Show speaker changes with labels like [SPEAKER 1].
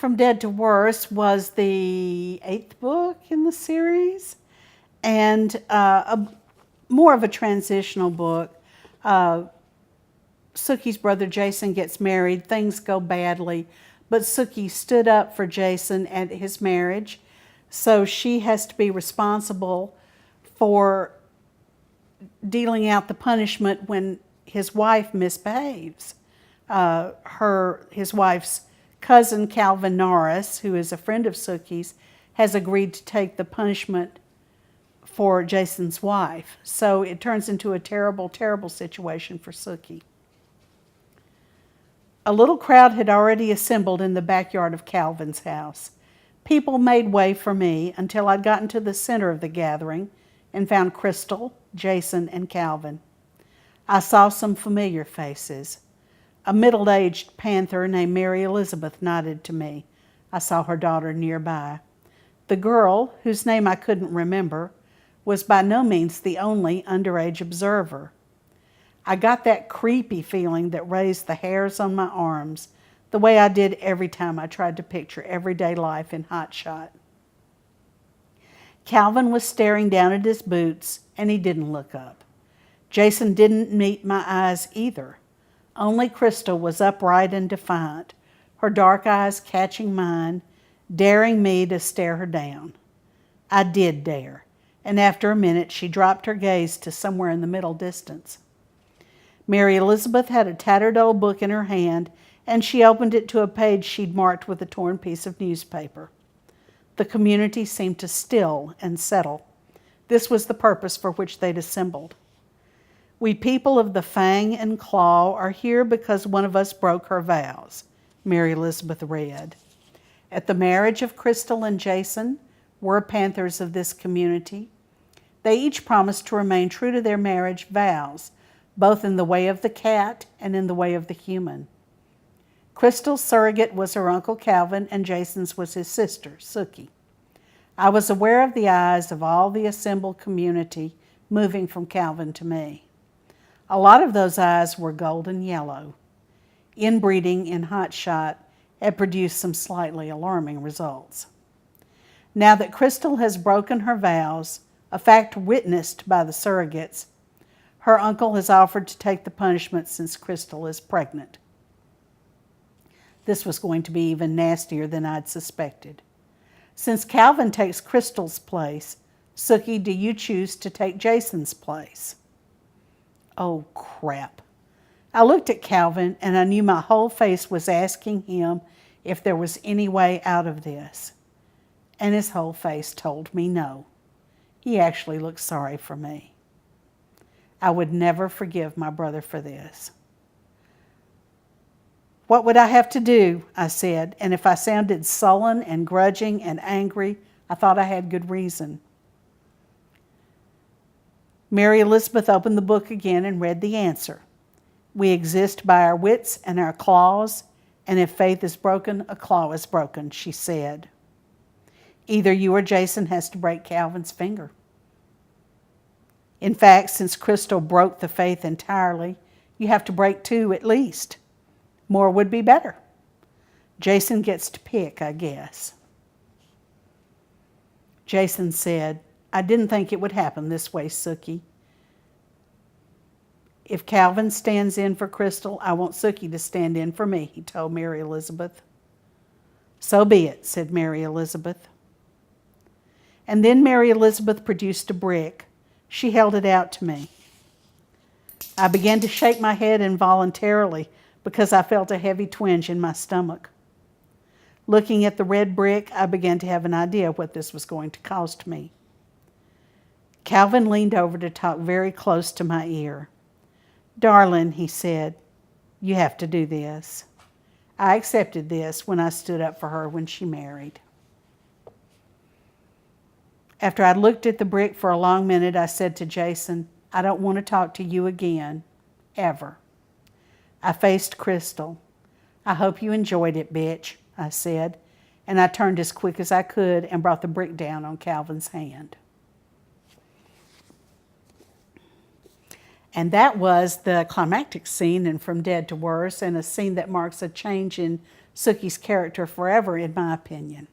[SPEAKER 1] From Dead to Worse was the 8th book in the series, and more of a transitional book. Sookie's brother Jason gets married. Things go badly, but Sookie stood up for Jason at his marriage, so she has to be responsible for dealing out the punishment when his wife misbehaves. His wife's cousin, Calvin Norris, who is a friend of Sookie's, has agreed to take the punishment for Jason's wife. So it turns into a terrible, terrible situation for Sookie. A little crowd had already assembled in the backyard of Calvin's house. People made way for me until I'd gotten to the center of the gathering and found Crystal, Jason, and Calvin. I saw some familiar faces. A middle-aged panther named Mary Elizabeth nodded to me. I saw her daughter nearby. The girl, whose name I couldn't remember, was by no means the only underage observer. I got that creepy feeling that raised the hairs on my arms, the way I did every time I tried to picture everyday life in Hot Shot. Calvin was staring down at his boots, and he didn't look up. Jason didn't meet my eyes either. Only Crystal was upright and defiant, her dark eyes catching mine, daring me to stare her down. I did dare, and after a minute she dropped her gaze to somewhere in the middle distance. Mary Elizabeth had a tattered old book in her hand, and she opened it to a page she'd marked with a torn piece of newspaper. The community seemed to still and settle. This was the purpose for which they'd assembled. We people of the Fang and Claw are here because one of us broke her vows, Mary Elizabeth read. At the marriage of Crystal and Jason, we're Panthers of this community. They each promised to remain true to their marriage vows, both in the way of the cat and in the way of the human. Crystal's surrogate was her Uncle Calvin, and Jason's was his sister, Sookie. I was aware of the eyes of all the assembled community moving from Calvin to me. A lot of those eyes were golden yellow. Inbreeding in Hot Shot had produced some slightly alarming results. Now that Crystal has broken her vows, a fact witnessed by the surrogates, her uncle has offered to take the punishment since Crystal is pregnant. This was going to be even nastier than I'd suspected. Since Calvin takes Crystal's place, Sookie, do you choose to take Jason's place? Oh, crap. I looked at Calvin and I knew my whole face was asking him if there was any way out of this. And his whole face told me no. He actually looked sorry for me. I would never forgive my brother for this. What would I have to do? I said, and if I sounded sullen and grudging and angry, I thought I had good reason. Mary Elizabeth opened the book again and read the answer. We exist by our wits and our claws, and if faith is broken, a claw is broken, she said. Either you or Jason has to break Calvin's finger. In fact, since Crystal broke the faith entirely, you have to break 2 at least. More would be better. Jason gets to pick, I guess. Jason said, I didn't think it would happen this way, Sookie. If Calvin stands in for Crystal, I want Sookie to stand in for me, he told Mary Elizabeth. So be it, said Mary Elizabeth. And then Mary Elizabeth produced a brick. She held it out to me. I began to shake my head involuntarily because I felt a heavy twinge in my stomach. Looking at the red brick, I began to have an idea what this was going to cost me. Calvin leaned over to talk very close to my ear. Darling, he said, you have to do this. I accepted this when I stood up for her when she married. After I'd looked at the brick for a long minute, I said to Jason, I don't want to talk to you again, ever. I faced Crystal. I hope you enjoyed it, bitch, I said, and I turned as quick as I could and brought the brick down on Calvin's hand. And that was the climactic scene in From Dead to Worse, and a scene that marks a change in Sookie's character forever, in my opinion.